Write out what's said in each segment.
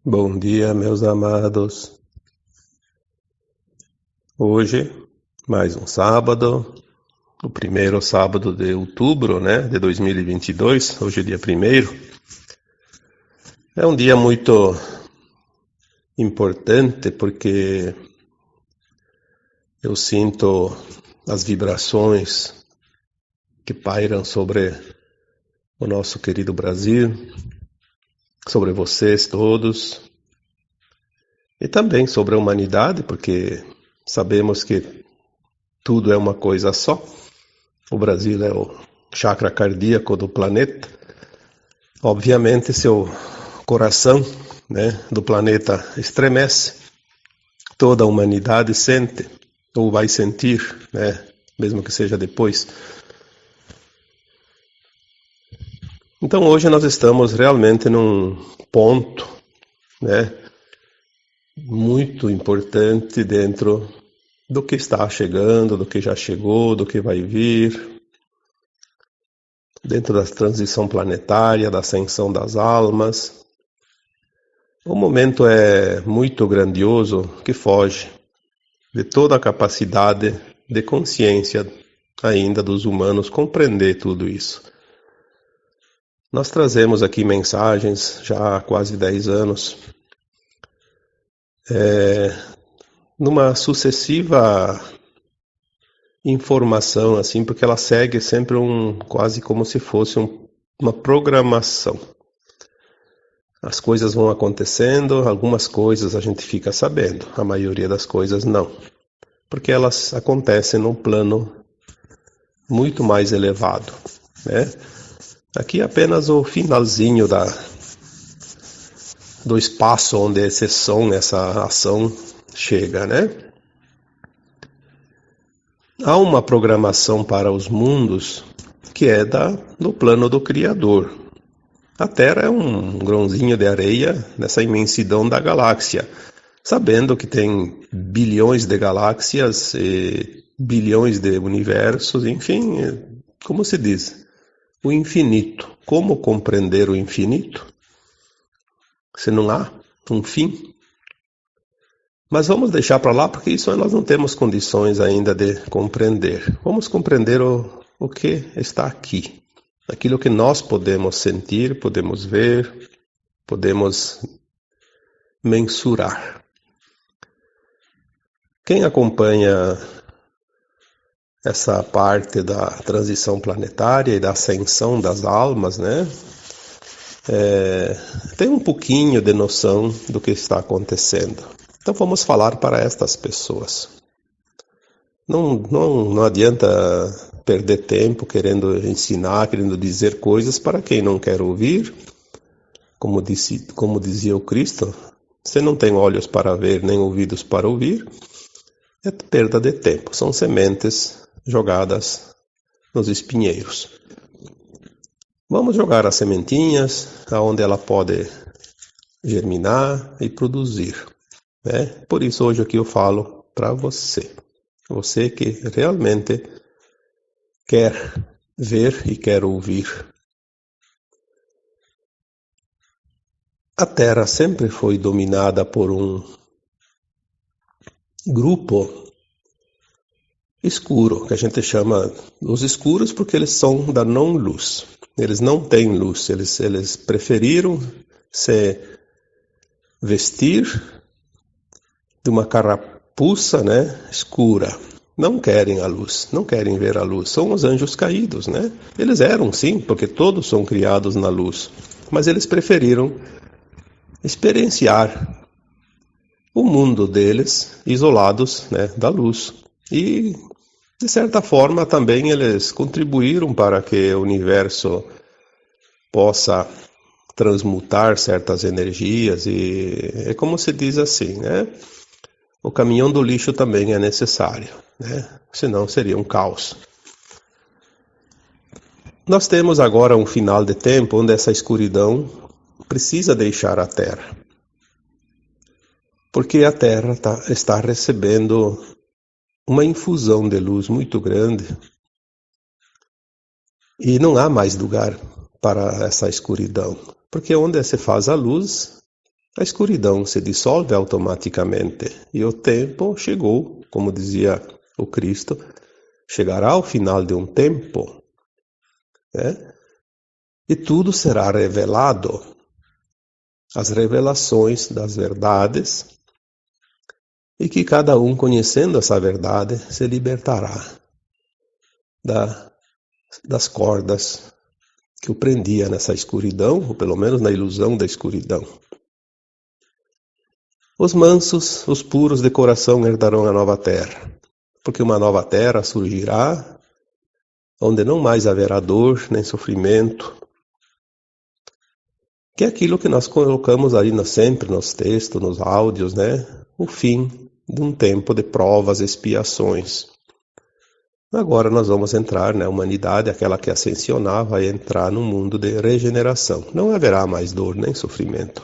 Bom dia, meus amados. Hoje, mais um sábado, o primeiro sábado de outubro, de 2022. Hoje é dia 1º. É um dia muito importante porque eu sinto as vibrações que pairam sobre o nosso querido Brasil, sobre vocês todos e também sobre a humanidade, porque sabemos que tudo é uma coisa só. O Brasil é o chakra cardíaco do planeta. Obviamente, seu coração, do planeta estremece, toda a humanidade sente, ou vai sentir, mesmo que seja depois. Então, hoje nós estamos realmente num ponto, muito importante dentro do que está chegando, do que já chegou, do que vai vir, dentro da transição planetária, da ascensão das almas. O momento é muito grandioso que foge de toda a capacidade de consciência ainda dos humanos compreender tudo isso. Nós trazemos aqui mensagens já há quase 10 anos, numa sucessiva informação, assim, porque ela segue sempre quase como se fosse uma programação. As coisas vão acontecendo, algumas coisas a gente fica sabendo, a maioria das coisas não, porque elas acontecem num plano muito mais elevado, Aqui apenas o finalzinho do espaço onde esse som, essa ação chega, Há uma programação para os mundos que é do plano do Criador. A Terra é um grãozinho de areia nessa imensidão da galáxia, sabendo que tem bilhões de galáxias e bilhões de universos, enfim, como se diz, o infinito. Como compreender o infinito se não há um fim? Mas vamos deixar para lá, porque isso nós não temos condições ainda de compreender. Vamos compreender o que está aqui. Aquilo que nós podemos sentir, podemos ver, podemos mensurar. Quem acompanha essa parte da transição planetária e da ascensão das almas, tem um pouquinho de noção do que está acontecendo. Então vamos falar para estas pessoas. Não adianta perder tempo querendo ensinar, querendo dizer coisas para quem não quer ouvir. Como dizia o Cristo, se não tem olhos para ver, nem ouvidos para ouvir, é perda de tempo. São sementes jogadas nos espinheiros. Vamos jogar as sementinhas aonde ela pode germinar e produzir. Por isso hoje aqui eu falo para você. Você que realmente quer ver e quer ouvir. A Terra sempre foi dominada por um grupo escuro, que a gente chama os escuros porque eles são da não-luz. Eles não têm luz, eles preferiram se vestir de uma carapuça, escura. Não querem a luz, não querem ver a luz. São os anjos caídos, Eles eram, sim, porque todos são criados na luz. Mas eles preferiram experienciar o mundo deles isolados, da luz. E, de certa forma, também eles contribuíram para que o universo possa transmutar certas energias. E é como se diz assim, o caminhão do lixo também é necessário, senão seria um caos. Nós temos agora um final de tempo onde essa escuridão precisa deixar a Terra. Porque a Terra está recebendo uma infusão de luz muito grande e não há mais lugar para essa escuridão. Porque onde se faz a luz, a escuridão se dissolve automaticamente e o tempo chegou, como dizia o Cristo, chegará o final de um tempo, né? E tudo será revelado, as revelações das verdades, e que cada um, conhecendo essa verdade, se libertará das cordas que o prendia nessa escuridão, ou pelo menos na ilusão da escuridão. Os mansos, os puros de coração herdarão a nova terra, porque uma nova terra surgirá, onde não mais haverá dor nem sofrimento, que é aquilo que nós colocamos ali sempre nos textos, nos áudios, né? O fim de um tempo de provas, expiações. Agora nós vamos entrar, né? A humanidade, aquela que ascensionar, vai entrar num mundo de regeneração. Não haverá mais dor nem sofrimento.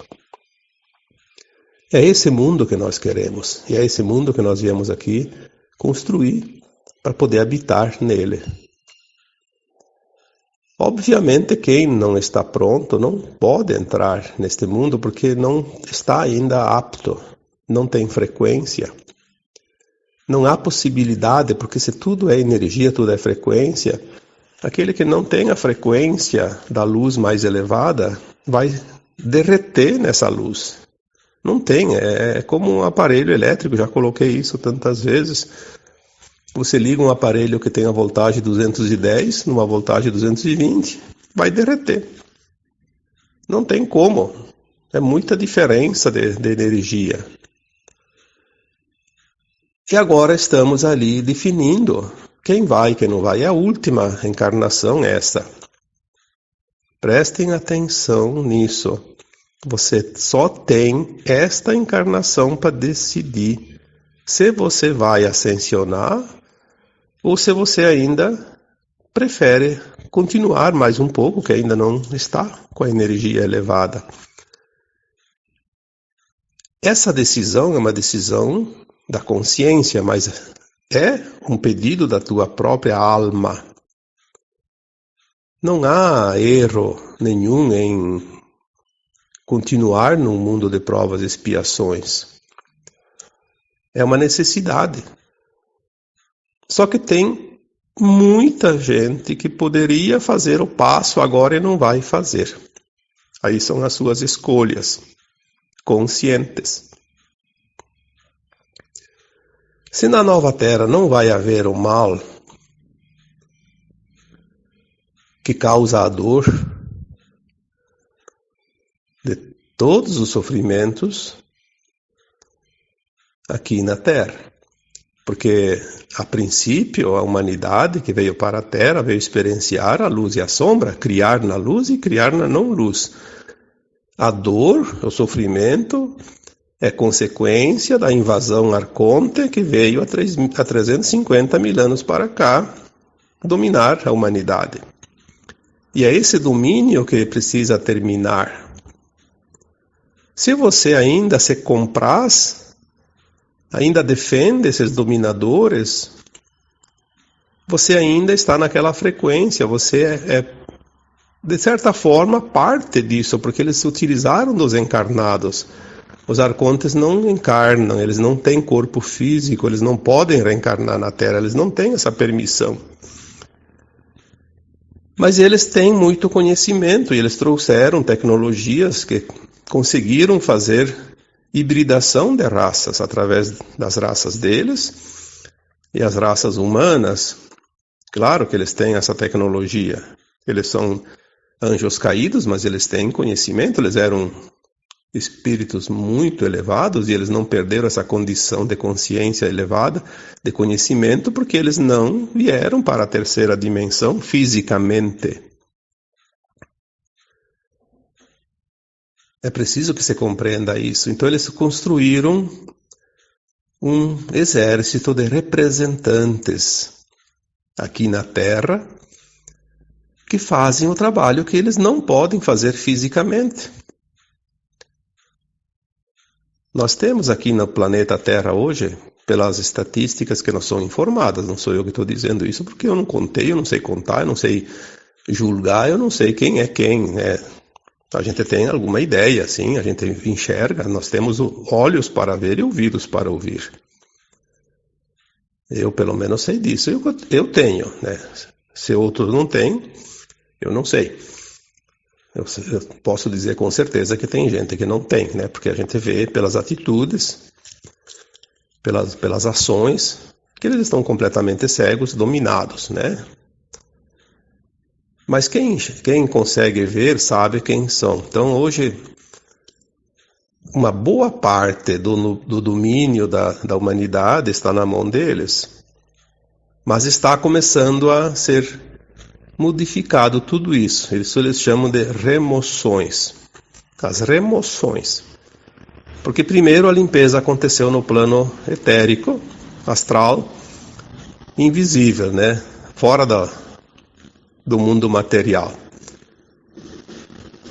É esse mundo que nós queremos, e é esse mundo que nós viemos aqui construir para poder habitar nele. Obviamente, quem não está pronto não pode entrar neste mundo porque não está ainda apto, não tem frequência. Não há possibilidade, porque se tudo é energia, tudo é frequência, aquele que não tem a frequência da luz mais elevada vai derreter nessa luz. Não tem, é como um aparelho elétrico, já coloquei isso tantas vezes. Você liga um aparelho que tem a voltagem 210 numa voltagem 220, vai derreter. Não tem como. É muita diferença de energia. E agora estamos ali definindo quem vai, quem não vai. É a última encarnação essa. Prestem atenção nisso. Você só tem esta encarnação para decidir se você vai ascensionar ou se você ainda prefere continuar mais um pouco, que ainda não está com a energia elevada. Essa decisão é uma decisão da consciência, mas é um pedido da tua própria alma. Não há erro nenhum em continuar num mundo de provas e expiações. É uma necessidade. Só que tem muita gente que poderia fazer o passo agora e não vai fazer. Aí são as suas escolhas conscientes. Se na nova terra não vai haver o mal que causa a dor de todos os sofrimentos aqui na terra, porque a princípio a humanidade que veio para a terra veio experienciar a luz e a sombra, criar na luz e criar na não luz. A dor, o sofrimento, é consequência da invasão arconte que veio há 350 mil anos para cá dominar a humanidade. E é esse domínio que precisa terminar. Se você ainda se compraz, ainda defende esses dominadores, você ainda está naquela frequência, você é de certa forma parte disso, porque eles se utilizaram dos encarnados. Os arcontes não encarnam, eles não têm corpo físico, eles não podem reencarnar na Terra, eles não têm essa permissão. Mas eles têm muito conhecimento e eles trouxeram tecnologias que conseguiram fazer hibridação de raças através das raças deles e as raças humanas. Claro que eles têm essa tecnologia. Eles são anjos caídos, mas eles têm conhecimento, eles eram espíritos muito elevados e eles não perderam essa condição de consciência elevada, de conhecimento, porque eles não vieram para a terceira dimensão fisicamente. É preciso que se compreenda isso. Então eles construíram um exército de representantes aqui na Terra que fazem o trabalho que eles não podem fazer fisicamente. Nós temos aqui no planeta Terra hoje, pelas estatísticas que não são informadas, não sou eu que estou dizendo isso, porque eu não contei, eu não sei contar, eu não sei julgar, eu não sei quem é quem. A gente tem alguma ideia, sim, a gente enxerga, nós temos olhos para ver e ouvidos para ouvir. Eu, pelo menos, sei disso. Eu tenho, né? Se outros não têm, eu não sei. Eu posso dizer com certeza que tem gente que não tem, né? Porque a gente vê pelas atitudes, pelas ações, que eles estão completamente cegos, dominados, né? Mas quem consegue ver sabe quem são. Então, hoje, uma boa parte do domínio da humanidade está na mão deles, mas está começando a ser modificado tudo isso. Isso eles chamam de remoções. As remoções. Porque primeiro a limpeza aconteceu no plano etérico, astral, invisível, né? Fora do mundo material.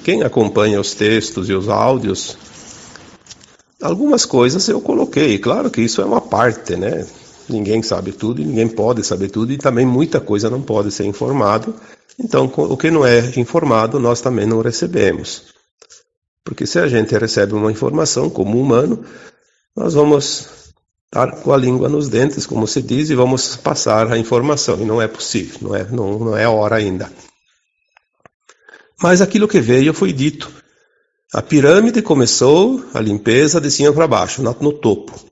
Quem acompanha os textos e os áudios, algumas coisas eu coloquei. Claro que isso é uma parte, né? Ninguém sabe tudo e ninguém pode saber tudo, e também muita coisa não pode ser informado. Então, o que não é informado, nós também não recebemos. Porque se a gente recebe uma informação como humano, nós vamos estar com a língua nos dentes, como se diz, e vamos passar a informação. E não é possível, não é a hora ainda. Mas aquilo que veio foi dito. A pirâmide começou a limpeza de cima para baixo, no topo.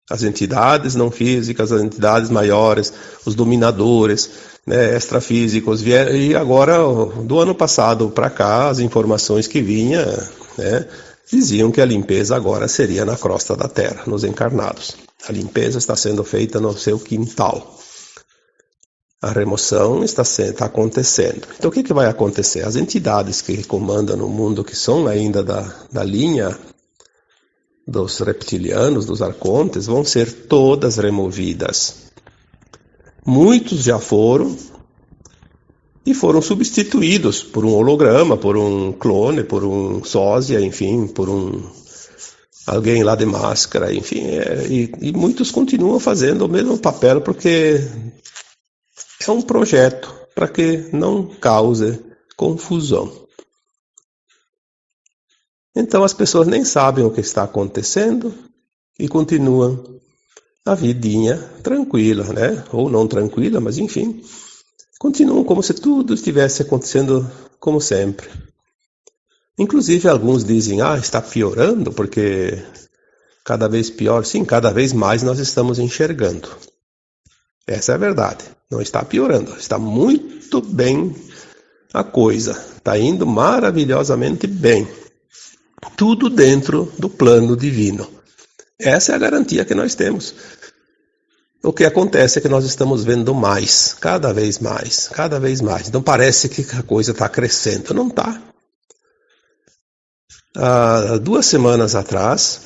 As entidades não físicas, as entidades maiores, os dominadores, né, extrafísicos, vieram, e agora, do ano passado para cá, as informações que vinham, né, diziam que a limpeza agora seria na crosta da Terra, nos encarnados. A limpeza está sendo feita no seu quintal. A remoção está acontecendo. Então, o que vai acontecer? As entidades que comandam no mundo, que são ainda da linha dos reptilianos, dos arcontes, vão ser todas removidas. Muitos já foram e foram substituídos por um holograma, por um clone, por um sósia, enfim, por alguém lá de máscara, enfim, e muitos continuam fazendo o mesmo papel porque é um projeto para que não cause confusão. Então as pessoas nem sabem o que está acontecendo e continuam a vidinha tranquila, né? Ou não tranquila, mas enfim, continuam como se tudo estivesse acontecendo como sempre. Inclusive alguns dizem, está piorando porque cada vez pior. Sim, cada vez mais nós estamos enxergando. Essa é a verdade. Não está piorando, está muito bem a coisa. Está indo maravilhosamente bem. Tudo dentro do plano divino. Essa é a garantia que nós temos. O que acontece é que nós estamos vendo mais, cada vez mais, cada vez mais. Então parece que a coisa está crescendo. Não está. Há 2 semanas atrás,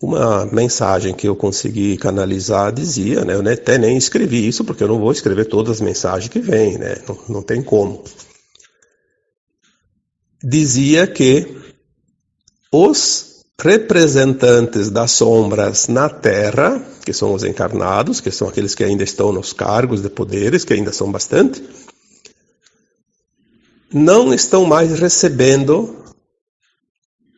uma mensagem que eu consegui canalizar dizia, né, eu até nem escrevi isso, porque eu não vou escrever todas as mensagens que vêm, né, não tem como. Dizia que os representantes das sombras na Terra, que são os encarnados, que são aqueles que ainda estão nos cargos de poderes, que ainda são bastante, não estão mais recebendo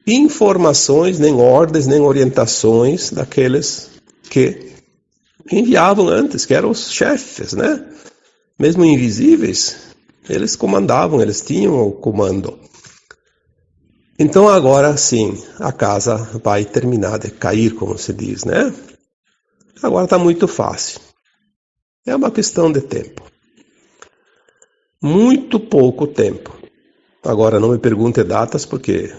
informações, nem ordens, nem orientações daqueles que enviavam antes, que eram os chefes, né? Mesmo invisíveis, eles comandavam, eles tinham o comando. Então agora sim, a casa vai terminar de cair, como se diz, né? Agora está muito fácil. É uma questão de tempo. Muito pouco tempo. Agora não me pergunte datas, porque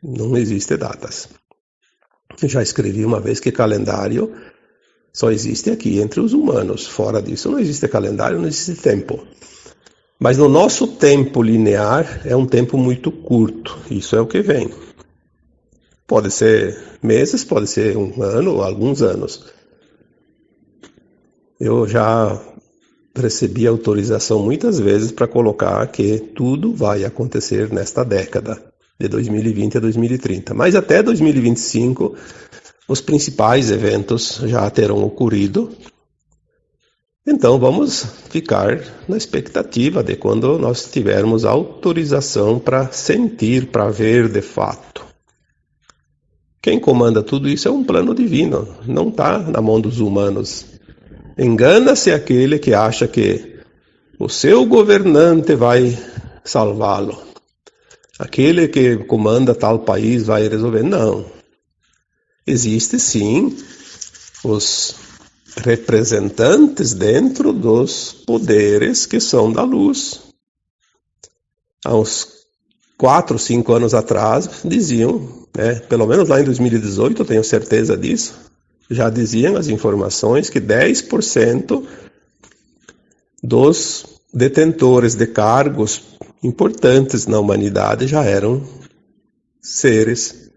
não existe datas. Eu já escrevi uma vez que calendário só existe aqui entre os humanos. Fora disso não existe calendário, não existe tempo. Mas no nosso tempo linear é um tempo muito curto. Isso é o que vem. Pode ser meses, pode ser um ano ou alguns anos. Eu já recebi autorização muitas vezes para colocar que tudo vai acontecer nesta década, de 2020 a 2030. Mas até 2025, os principais eventos já terão ocorrido. Então vamos ficar na expectativa de quando nós tivermos autorização para sentir, para ver de fato. Quem comanda tudo isso é um plano divino, não está na mão dos humanos. Engana-se aquele que acha que o seu governante vai salvá-lo. Aquele que comanda tal país vai resolver. Não. Existe sim os representantes dentro dos poderes que são da luz. Há uns 4, 5 anos atrás diziam, pelo menos lá em 2018, eu tenho certeza disso, já diziam as informações que 10% dos detentores de cargos importantes na humanidade já eram seres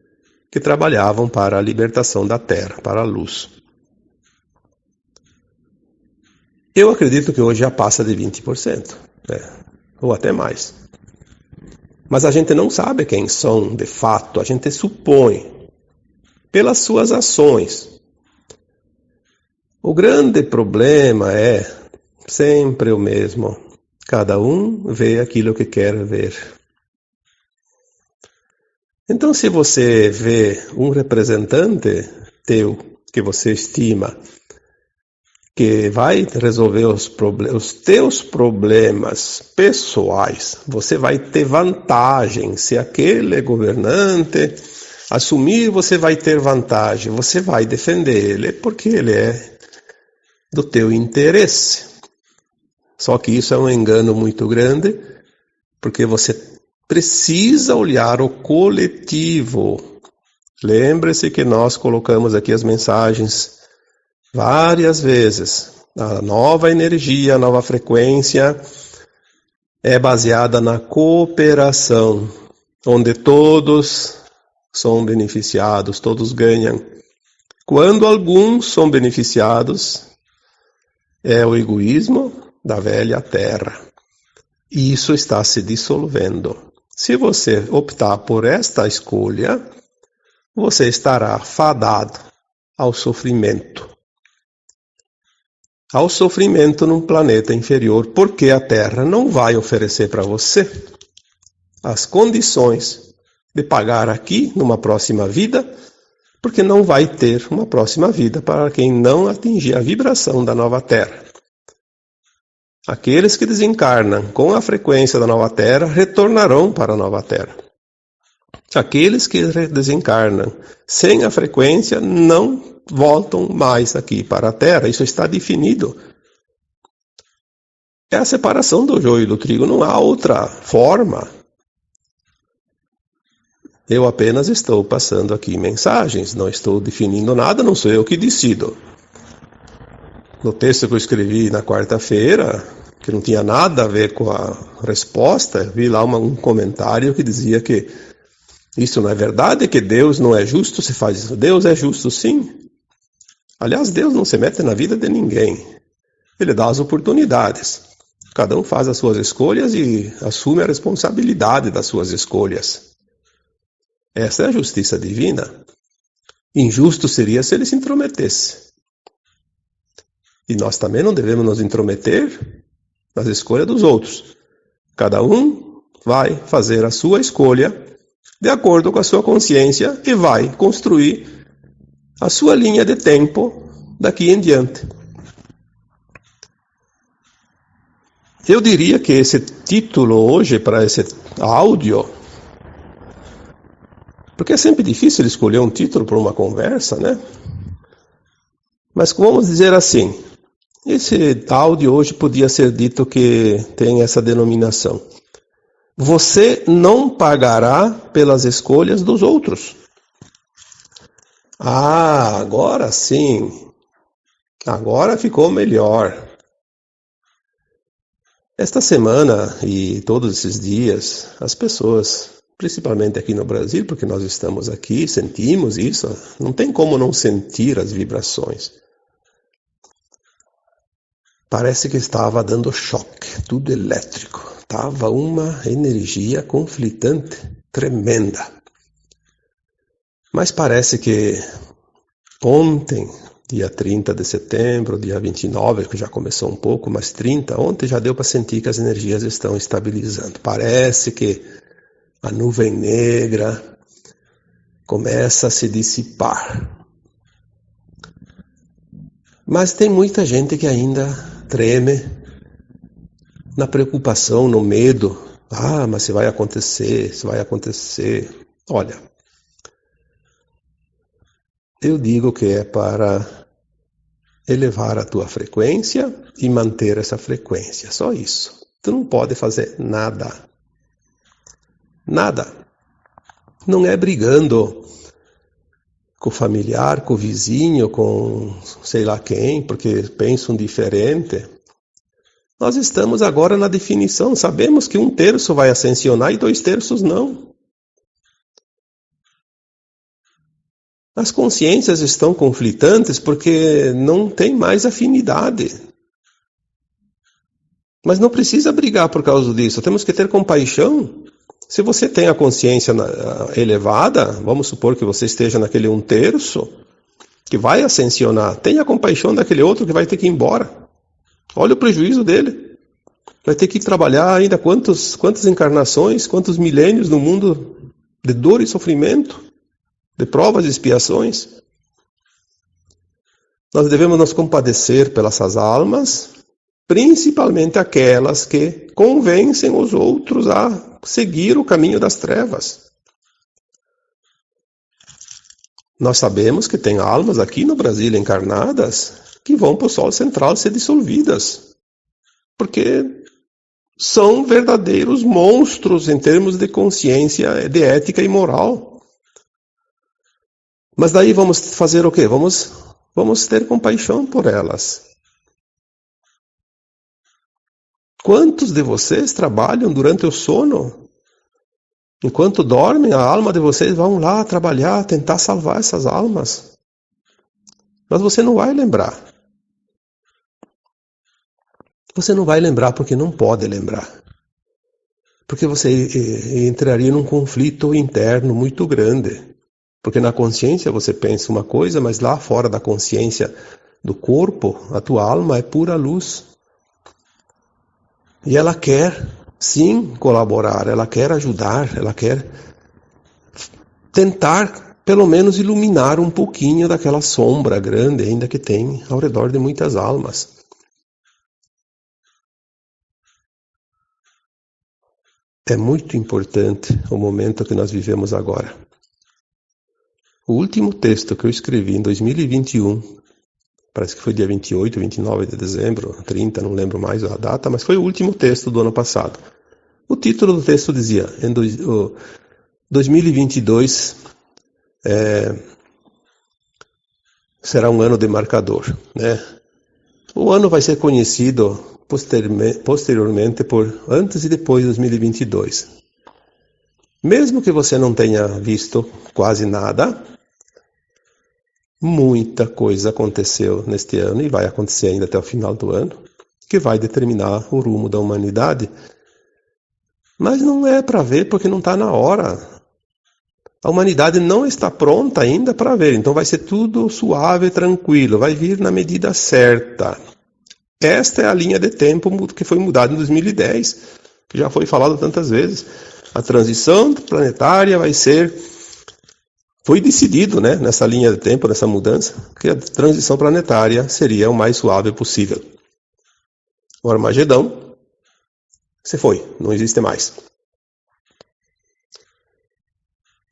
que trabalhavam para a libertação da Terra, para a luz. Eu acredito que hoje já passa de 20%, ou até mais. Mas a gente não sabe quem são de fato, a gente supõe pelas suas ações. O grande problema é sempre o mesmo. Cada um vê aquilo que quer ver. Então, se você vê um representante teu que você estima que vai resolver os teus problemas pessoais, você vai ter vantagem. Se aquele governante assumir, você vai ter vantagem. Você vai defender ele porque ele é do teu interesse. Só que isso é um engano muito grande, porque você precisa olhar o coletivo. Lembre-se que nós colocamos aqui as mensagens várias vezes. A nova energia, a nova frequência é baseada na cooperação, onde todos são beneficiados, todos ganham. Quando alguns são beneficiados, é o egoísmo da velha terra. E isso está se dissolvendo. Se você optar por esta escolha, você estará fadado ao sofrimento. Ao sofrimento num planeta inferior, porque a Terra não vai oferecer para você as condições de pagar aqui numa próxima vida, porque não vai ter uma próxima vida para quem não atingir a vibração da nova Terra. Aqueles que desencarnam com a frequência da nova Terra retornarão para a nova Terra. Aqueles que desencarnam sem a frequência não voltam mais aqui para a Terra. Isso está definido. É a separação do joio e do trigo, não há outra forma. Eu apenas estou passando aqui mensagens, não estou definindo nada, não sou eu que decido. No texto que eu escrevi na quarta-feira, que não tinha nada a ver com a resposta, vi lá um comentário que dizia que isso não é verdade, que Deus não é justo, se faz isso. Deus é justo sim. Aliás, Deus não se mete na vida de ninguém. Ele dá as oportunidades. Cada um faz as suas escolhas e assume a responsabilidade das suas escolhas. Essa é a justiça divina. Injusto seria se ele se intrometesse. E nós também não devemos nos intrometer nas escolhas dos outros. Cada um vai fazer a sua escolha de acordo com a sua consciência e vai construir a sua linha de tempo daqui em diante. Eu diria que esse título hoje para esse áudio, porque é sempre difícil escolher um título para uma conversa, né? Mas vamos dizer assim, esse áudio hoje podia ser dito que tem essa denominação. Você não pagará pelas escolhas dos outros. Ah, agora sim. Agora ficou melhor. Esta semana e todos esses dias, as pessoas, principalmente aqui no Brasil, porque nós estamos aqui, sentimos isso, não tem como não sentir as vibrações. Parece que estava dando choque, tudo elétrico. Estava uma energia conflitante, tremenda. Mas parece que ontem dia 30 de setembro, dia 29, que já começou um pouco, mas 30, ontem já deu para sentir que as energias estão estabilizando. Parece que a nuvem negra começa a se dissipar. Mas tem muita gente que ainda treme na preocupação, no medo. Ah, mas se vai acontecer, se vai acontecer. Olha, eu digo que é para elevar a tua frequência e manter essa frequência, só isso. Tu não pode fazer nada. Nada. Não é brigando com o familiar, com o vizinho, com sei lá quem, porque pensam diferente. Nós estamos agora na definição, sabemos que 1/3 vai ascensionar e 2/3 não. As consciências estão conflitantes porque não tem mais afinidade. Mas não precisa brigar por causa disso, temos que ter compaixão. Se você tem a consciência elevada, vamos supor que você esteja naquele 1/3, que vai ascensionar, tenha compaixão daquele outro que vai ter que ir embora. Olha o prejuízo dele. Vai ter que trabalhar ainda quantas encarnações, quantos milênios no mundo de dor e sofrimento, de provas e expiações. Nós devemos nos compadecer pelas almas, principalmente aquelas que convencem os outros a seguir o caminho das trevas. Nós sabemos que tem almas aqui no Brasil encarnadas que vão para o Sol Central ser dissolvidas, porque são verdadeiros monstros em termos de consciência, de ética e moral. Mas daí vamos fazer o quê? Vamos ter compaixão por elas. Quantos de vocês trabalham durante o sono? Enquanto dormem, a alma de vocês vão lá trabalhar, tentar salvar essas almas. Mas você não vai lembrar. Você não vai lembrar porque não pode lembrar. Porque você entraria num conflito interno muito grande. Porque na consciência você pensa uma coisa, mas lá fora da consciência do corpo, a tua alma é pura luz. E ela quer, sim, colaborar, ela quer ajudar, ela quer tentar, pelo menos, iluminar um pouquinho daquela sombra grande ainda que tem ao redor de muitas almas. É muito importante o momento que nós vivemos agora. O último texto que eu escrevi em 2021, parece que foi dia 28, 29 de dezembro, 30, não lembro mais a data, mas foi o último texto do ano passado. O título do texto dizia, 2022 será um ano demarcador, né? O ano vai ser conhecido posteriormente por antes e depois de 2022. Mesmo que você não tenha visto quase nada, muita coisa aconteceu neste ano e vai acontecer ainda até o final do ano, que vai determinar o rumo da humanidade. Mas não é para ver porque não está na hora. A humanidade não está pronta ainda para ver, então vai ser tudo suave, tranquilo, vai vir na medida certa. Esta é a linha de tempo que foi mudada em 2010, que já foi falado tantas vezes. A transição planetária foi decidido, né, nessa linha de tempo, nessa mudança, que a transição planetária seria o mais suave possível. O Armagedão, se foi, não existe mais.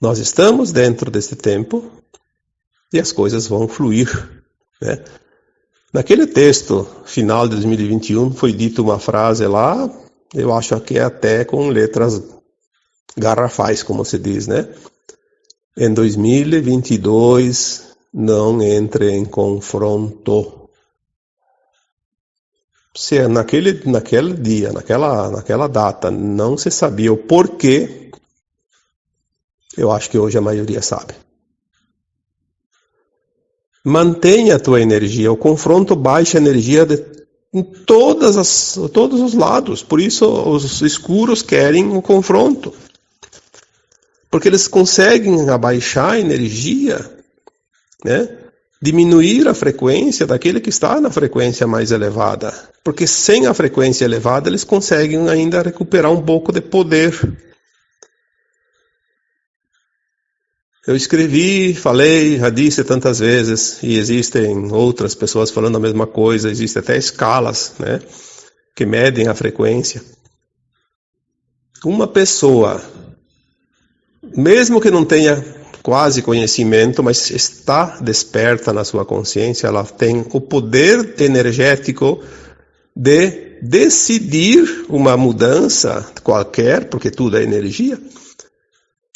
Nós estamos dentro desse tempo e as coisas vão fluir, né? Naquele texto final de 2021 foi dita uma frase lá, eu acho que é até com letras garrafais, como se diz, né? Em 2022, não entre em confronto. Se naquele dia, naquela data, não se sabia o porquê, eu acho que hoje a maioria sabe. Mantenha a tua energia. O confronto baixa a energia em todos os lados. Por isso os escuros querem o confronto. Porque eles conseguem abaixar a energia, né, diminuir a frequência daquele que está na frequência mais elevada. Porque sem a frequência elevada, eles conseguem ainda recuperar um pouco de poder. Eu escrevi, falei, já disse tantas vezes, e existem outras pessoas falando a mesma coisa, existem até escalas, né, que medem a frequência. Uma pessoa, mesmo que não tenha quase conhecimento, mas está desperta na sua consciência, ela tem o poder energético de decidir uma mudança qualquer, porque tudo é energia,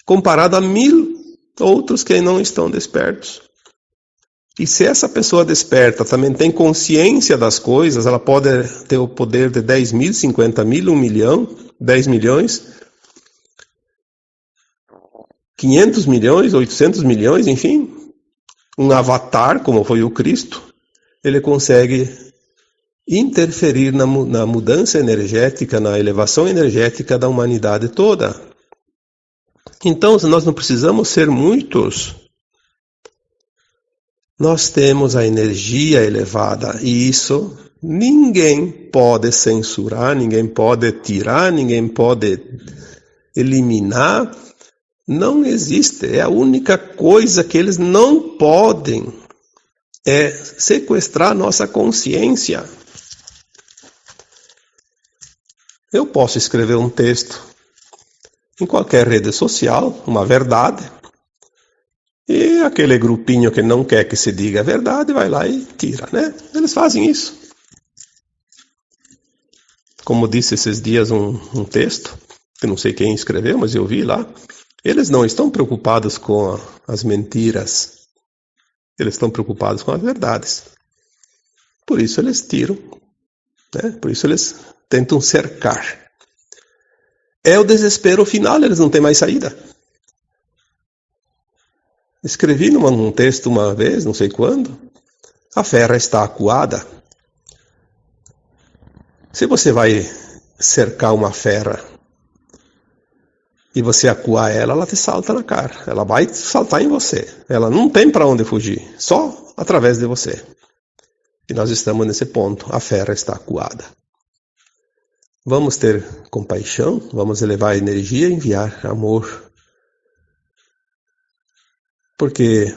comparado a 1000 outros que não estão despertos. E se essa pessoa desperta também tem consciência das coisas, ela pode ter o poder de 10 mil, 50 mil, 1 milhão, 10 milhões, 500 milhões, 800 milhões, enfim, um avatar, como foi o Cristo, ele consegue interferir na mudança energética, na elevação energética da humanidade toda. Então, nós não precisamos ser muitos. Nós temos a energia elevada e isso ninguém pode censurar, ninguém pode tirar, ninguém pode eliminar. Não existe. É a única coisa que eles não podem é sequestrar nossa consciência. Eu posso escrever um texto em qualquer rede social, uma verdade, e aquele grupinho que não quer que se diga a verdade vai lá e tira, né? Eles fazem isso. Como disse esses dias um texto, que não sei quem escreveu, mas eu vi lá, eles não estão preocupados com as mentiras, eles estão preocupados com as verdades. Por isso eles tiram, né? Por isso eles tentam cercar. É o desespero final, eles não têm mais saída. Escrevi num texto uma vez, não sei quando, a ferra está acuada. Se você vai cercar uma ferra e você acuar ela, ela te salta na cara. Ela vai saltar em você. Ela não tem para onde fugir, só através de você. E nós estamos nesse ponto, a ferra está acuada. Vamos ter compaixão, vamos elevar a energia e enviar amor. Porque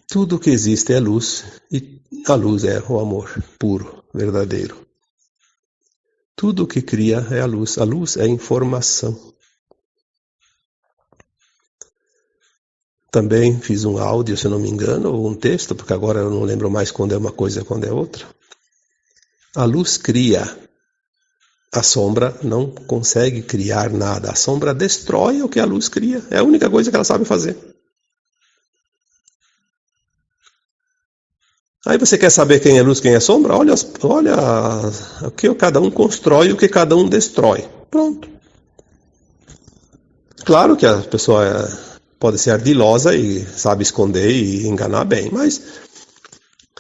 tudo que existe é luz, e a luz é o amor puro, verdadeiro. Tudo que cria é a luz é informação. Também fiz um áudio, se não me engano, ou um texto, porque agora eu não lembro mais quando é uma coisa e quando é outra. A luz cria. A sombra não consegue criar nada. A sombra destrói o que a luz cria. É a única coisa que ela sabe fazer. Aí você quer saber quem é luz, quem é sombra? Olha o que cada um constrói e o que cada um destrói. Pronto. Claro que a pessoa pode ser ardilosa e sabe esconder e enganar bem, mas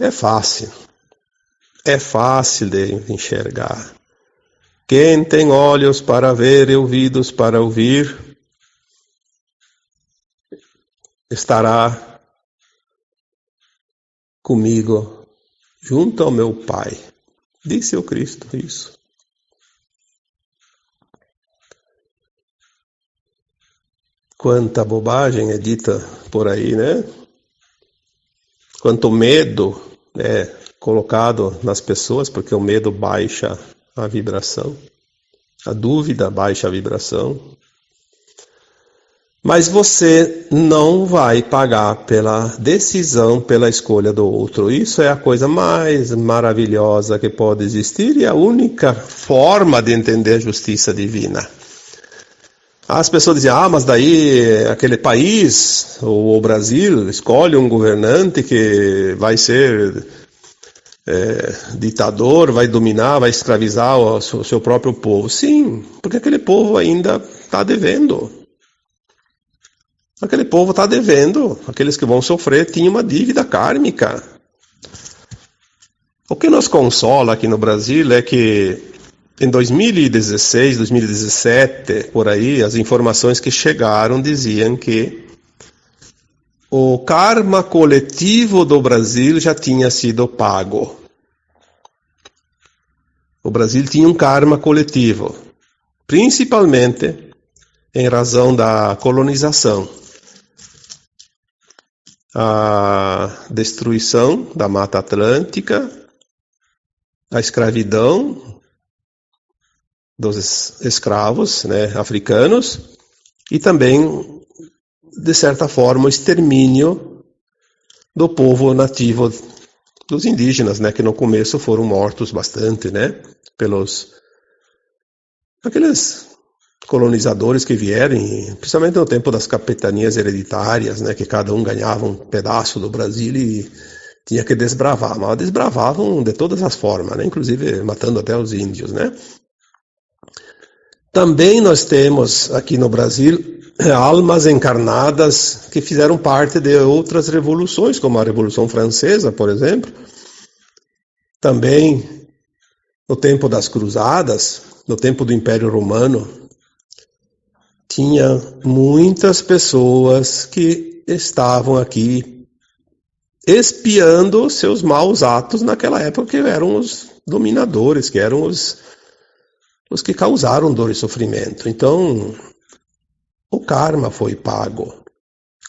é fácil. É fácil de enxergar. Quem tem olhos para ver e ouvidos para ouvir, estará comigo junto ao meu Pai. Disse o Cristo isso. Quanta bobagem é dita por aí, né? Quanto medo é colocado nas pessoas, porque o medo baixa a vibração. A dúvida baixa a vibração. Mas você não vai pagar pela decisão, pela escolha do outro. Isso é a coisa mais maravilhosa que pode existir e a única forma de entender a justiça divina. As pessoas dizem, mas daí aquele país, ou o Brasil, escolhe um governante que vai ser ditador, vai dominar, vai escravizar o seu próprio povo. Sim, porque aquele povo ainda está devendo. Aquele povo está devendo. Aqueles que vão sofrer tinham uma dívida kármica. O que nos consola aqui no Brasil é que em 2016, 2017, por aí, as informações que chegaram diziam que o karma coletivo do Brasil já tinha sido pago. O Brasil tinha um karma coletivo, principalmente em razão da colonização, a destruição da Mata Atlântica, a escravidão dos escravos, africanos, e também, de certa forma, o extermínio do povo nativo, dos indígenas, que no começo foram mortos bastante, pelos aqueles colonizadores que vieram, principalmente no tempo das capitanias hereditárias, que cada um ganhava um pedaço do Brasil e tinha que desbravar, mas desbravavam de todas as formas, inclusive matando até os índios, Também nós temos aqui no Brasil almas encarnadas que fizeram parte de outras revoluções, como a Revolução Francesa, por exemplo. Também no tempo das Cruzadas, no tempo do Império Romano, tinha muitas pessoas que estavam aqui espiando seus maus atos naquela época, que eram os dominadores, que eram os que causaram dor e sofrimento. Então, o karma foi pago.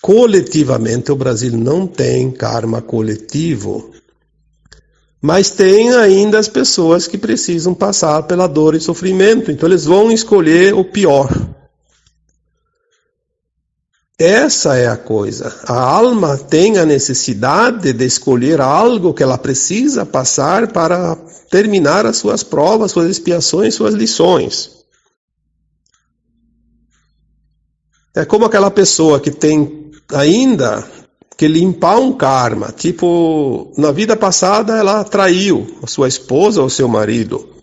Coletivamente, o Brasil não tem karma coletivo, mas tem ainda as pessoas que precisam passar pela dor e sofrimento, então eles vão escolher o pior. Essa é a coisa. A alma tem a necessidade de escolher algo que ela precisa passar para terminar as suas provas, suas expiações, suas lições. É como aquela pessoa que tem ainda que limpar um karma. Tipo, na vida passada ela traiu a sua esposa ou seu marido.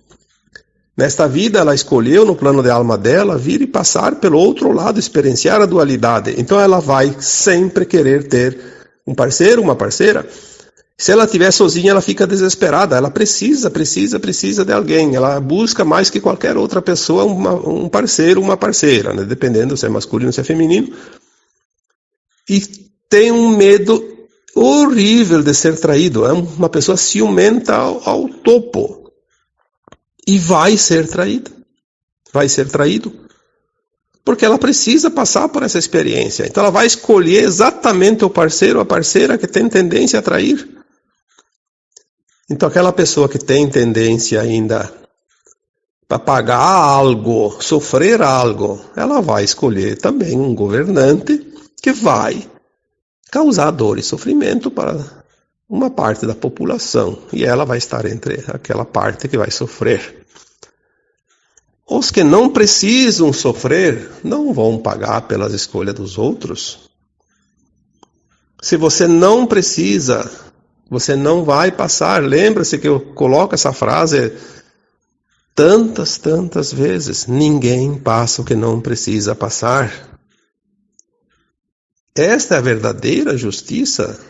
Nesta vida ela escolheu, no plano de alma dela, vir e passar pelo outro lado, experienciar a dualidade. Então ela vai sempre querer ter um parceiro, uma parceira. Se ela estiver sozinha, ela fica desesperada. Ela precisa de alguém. Ela busca mais que qualquer outra pessoa um parceiro, uma parceira, dependendo se é masculino ou se é feminino. E tem um medo horrível de ser traído. É uma pessoa ciumenta ao topo. E vai ser traída. Vai ser traído. Porque ela precisa passar por essa experiência. Então ela vai escolher exatamente o parceiro ou a parceira que tem tendência a trair. Então aquela pessoa que tem tendência ainda para pagar algo, sofrer algo, ela vai escolher também um governante que vai causar dor e sofrimento para uma parte da população, e ela vai estar entre aquela parte que vai sofrer. Os que não precisam sofrer não vão pagar pelas escolhas dos outros. Se você não precisa, você não vai passar. Lembra-se que eu coloco essa frase tantas vezes. Ninguém passa o que não precisa passar. Esta é a verdadeira justiça.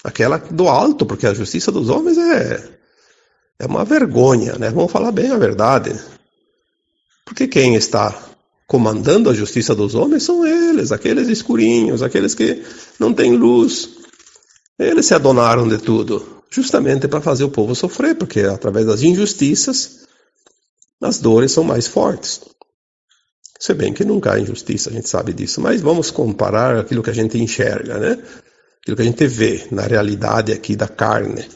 Aquela do alto, porque a justiça dos homens é uma vergonha, Vamos falar bem a verdade. Porque quem está comandando a justiça dos homens são eles, aqueles escurinhos, aqueles que não têm luz. Eles se adonaram de tudo, justamente para fazer o povo sofrer, porque através das injustiças, as dores são mais fortes. Se bem que nunca há injustiça, a gente sabe disso, mas vamos comparar aquilo que a gente enxerga, Aquilo que a gente vê na realidade aqui da carne.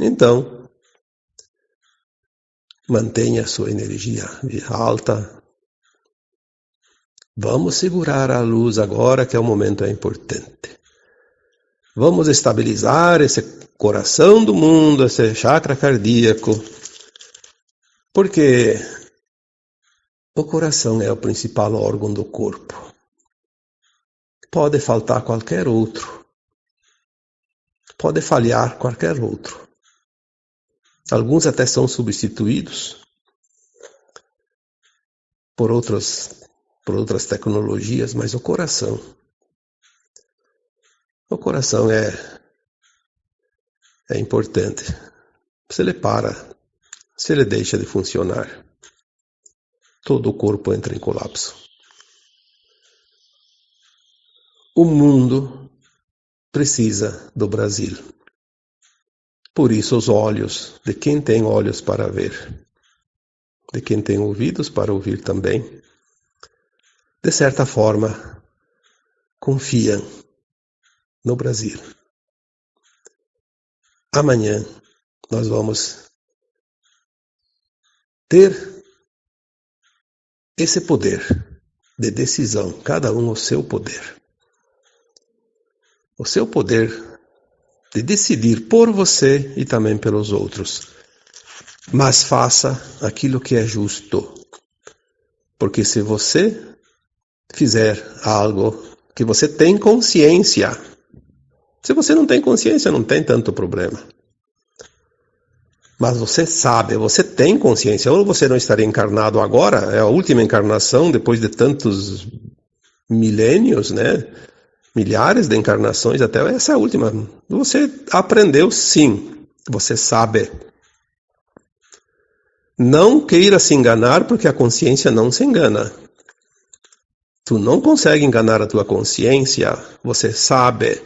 Então, mantenha a sua energia alta. Vamos segurar a luz agora, que é o momento importante. Vamos estabilizar esse coração do mundo, esse chakra cardíaco, porque o coração é o principal órgão do corpo. Pode faltar qualquer outro. Pode falhar qualquer outro. Alguns até são substituídos por outras tecnologias, mas o coração é importante. Se ele para, se ele deixa de funcionar, todo o corpo entra em colapso. O mundo precisa do Brasil. Por isso os olhos de quem tem olhos para ver, de quem tem ouvidos para ouvir também, de certa forma, confiam no Brasil. Amanhã nós vamos ter esse poder de decisão, cada um o seu poder. O seu poder de decidir por você e também pelos outros. Mas faça aquilo que é justo. Porque se você fizer algo que você tem consciência, se você não tem consciência, não tem tanto problema. Mas você sabe, você tem consciência, ou você não estaria encarnado agora, é a última encarnação depois de tantos milênios, né? Milhares de encarnações, até essa é a última. Você aprendeu sim, você sabe. Não queira se enganar, porque a consciência não se engana. Tu não consegue enganar a tua consciência, você sabe.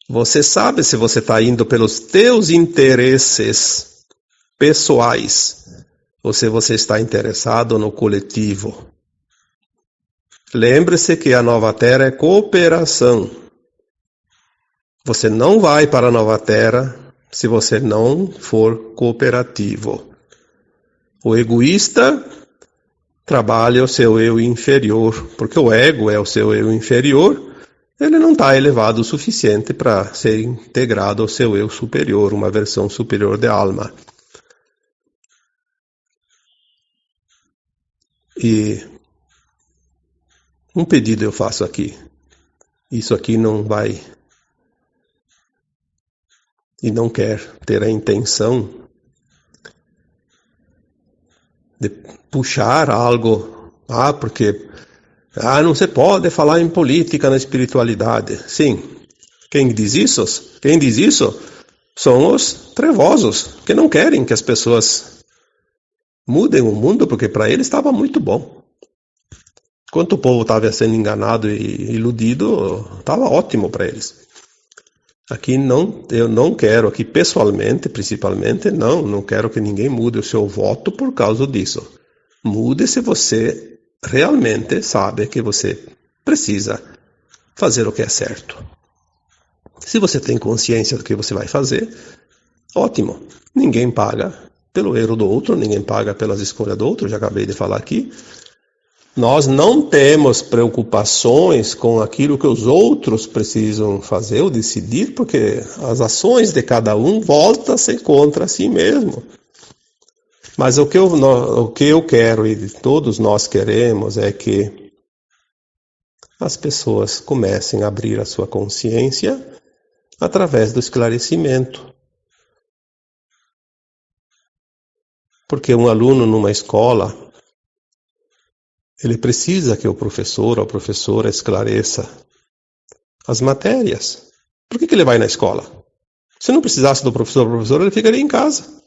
Você sabe se você está indo pelos teus interesses pessoais ou se você está interessado no coletivo. Lembre-se que a Nova Terra é cooperação. Você não vai para a Nova Terra se você não for cooperativo. O egoísta trabalha o seu eu inferior, porque o ego é o seu eu inferior. Ele não está elevado o suficiente para ser integrado ao seu eu superior, uma versão superior de alma. E um pedido eu faço aqui. Isso aqui não vai e não quer ter a intenção de puxar algo, porque não se pode falar em política na espiritualidade. Sim, quem diz isso são os trevosos, que não querem que as pessoas mudem o mundo, porque para eles estava muito bom. Enquanto o povo estava sendo enganado e iludido, estava ótimo para eles. Aqui eu não quero, aqui pessoalmente, principalmente, não quero que ninguém mude o seu voto por causa disso. Mude se você realmente sabe que você precisa fazer o que é certo. Se você tem consciência do que você vai fazer, ótimo. Ninguém paga pelo erro do outro, ninguém paga pelas escolhas do outro, já acabei de falar aqui. Nós não temos preocupações com aquilo que os outros precisam fazer ou decidir, porque as ações de cada um voltam-se contra si mesmo. Mas o que eu quero e todos nós queremos é que as pessoas comecem a abrir a sua consciência através do esclarecimento. Porque um aluno numa escola, ele precisa que o professor ou a professora esclareça as matérias. Por que ele vai na escola? Se não precisasse do professor ou professora, ele ficaria em casa.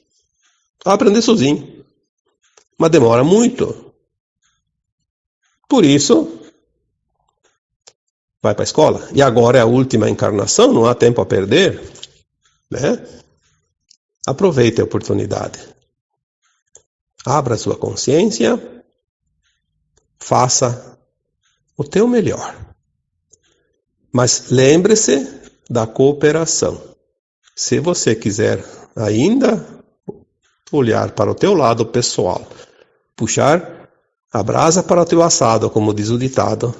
A aprender sozinho. Mas demora muito. Por isso, vai para a escola. E agora é a última encarnação, não há tempo a perder. Né? Aproveite a oportunidade. Abra sua consciência. Faça o teu melhor. Mas lembre-se da cooperação. Se você quiser ainda olhar para o teu lado pessoal, puxar a brasa para o teu assado, como diz o ditado,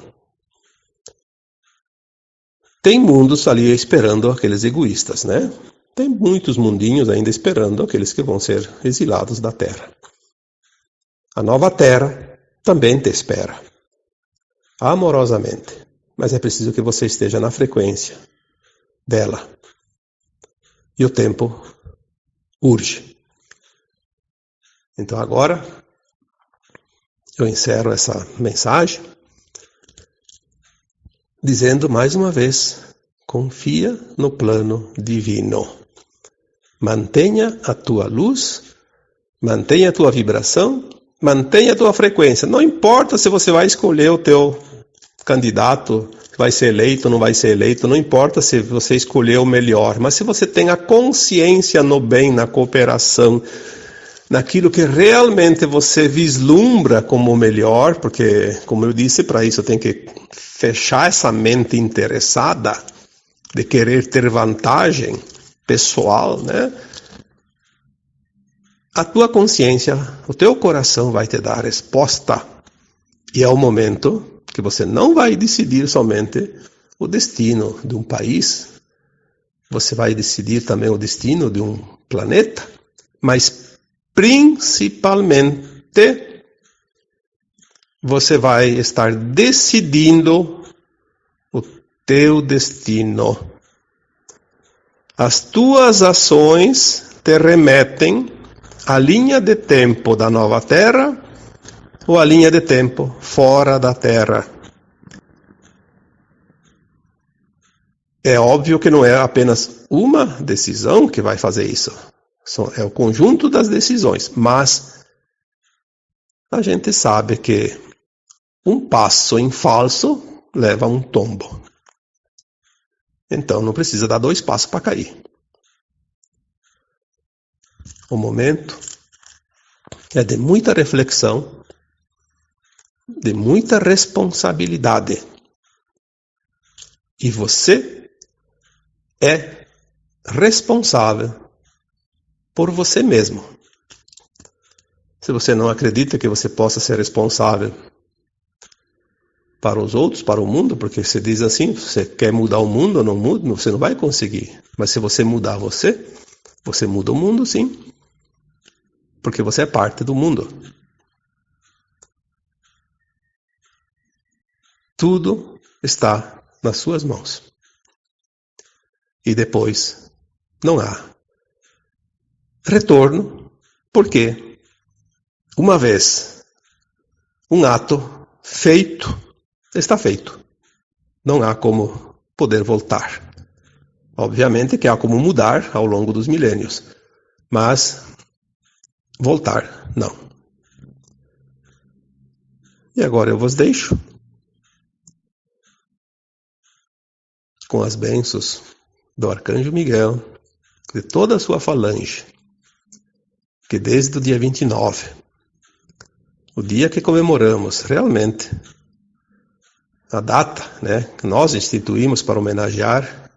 tem mundos ali esperando aqueles egoístas, né? Tem muitos mundinhos ainda esperando aqueles que vão ser exilados da Terra. A Nova Terra também te espera, amorosamente, mas é preciso que você esteja na frequência dela. E o tempo urge. Então agora eu encerro essa mensagem dizendo mais uma vez: confia no plano divino. Mantenha a tua luz, mantenha a tua vibração, mantenha a tua frequência. Não importa se você vai escolher o teu candidato vai ser eleito ou não vai ser eleito, não importa se você escolheu o melhor, mas se você tem a consciência no bem, na cooperação, naquilo que realmente você vislumbra como o melhor, porque, como eu disse, para isso tem que fechar essa mente interessada de querer ter vantagem pessoal, né? A tua consciência, o teu coração vai te dar a resposta. E é o momento que você não vai decidir somente o destino de um país, você vai decidir também o destino de um planeta, mas principalmente você vai estar decidindo o teu destino. As tuas ações te remetem à linha de tempo da nova Terra ou à linha de tempo fora da Terra. É óbvio que não é apenas uma decisão que vai fazer isso. É o conjunto das decisões. Mas a gente sabe que um passo em falso leva a um tombo. Então não precisa dar 2 passos para cair. O momento é de muita reflexão, de muita responsabilidade. E você é responsável por você mesmo. Se você não acredita que você possa ser responsável para os outros, para o mundo, porque você diz assim, você quer mudar o mundo ou não muda, você não vai conseguir. Mas se você mudar você muda o mundo, sim. Porque você é parte do mundo. Tudo está nas suas mãos. E depois não há retorno, porque uma vez um ato feito, está feito. Não há como poder voltar. Obviamente que há como mudar ao longo dos milênios, mas voltar, não. E agora eu vos deixo com as bênçãos do Arcanjo Miguel, de toda a sua falange, que desde o dia 29, o dia que comemoramos realmente a data, né, que nós instituímos para homenagear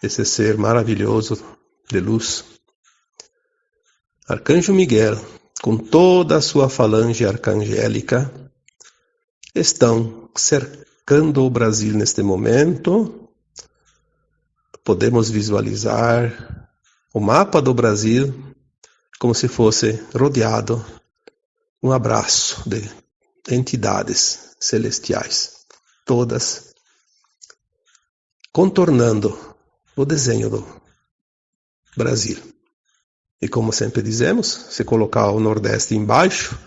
esse ser maravilhoso de luz, Arcanjo Miguel, com toda a sua falange arcangélica, estão cercando o Brasil neste momento. Podemos visualizar o mapa do Brasil como se fosse rodeado um abraço de entidades celestiais, todas contornando o desenho do Brasil. E como sempre dizemos, se colocar o Nordeste embaixo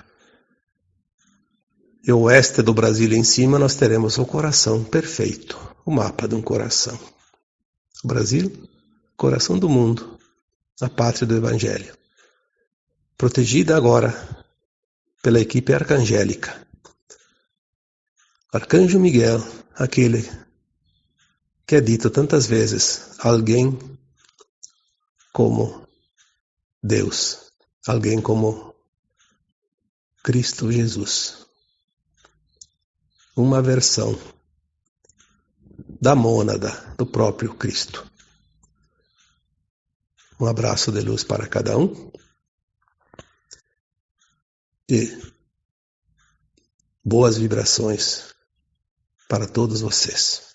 e o Oeste do Brasil em cima, nós teremos o coração perfeito, o mapa de um coração. O Brasil, coração do mundo, a pátria do Evangelho. Protegida agora pela equipe arcangélica. Arcanjo Miguel, aquele que é dito tantas vezes, alguém como Deus, alguém como Cristo Jesus. Uma versão da mônada do próprio Cristo. Um abraço de luz para cada um e boas vibrações para todos vocês.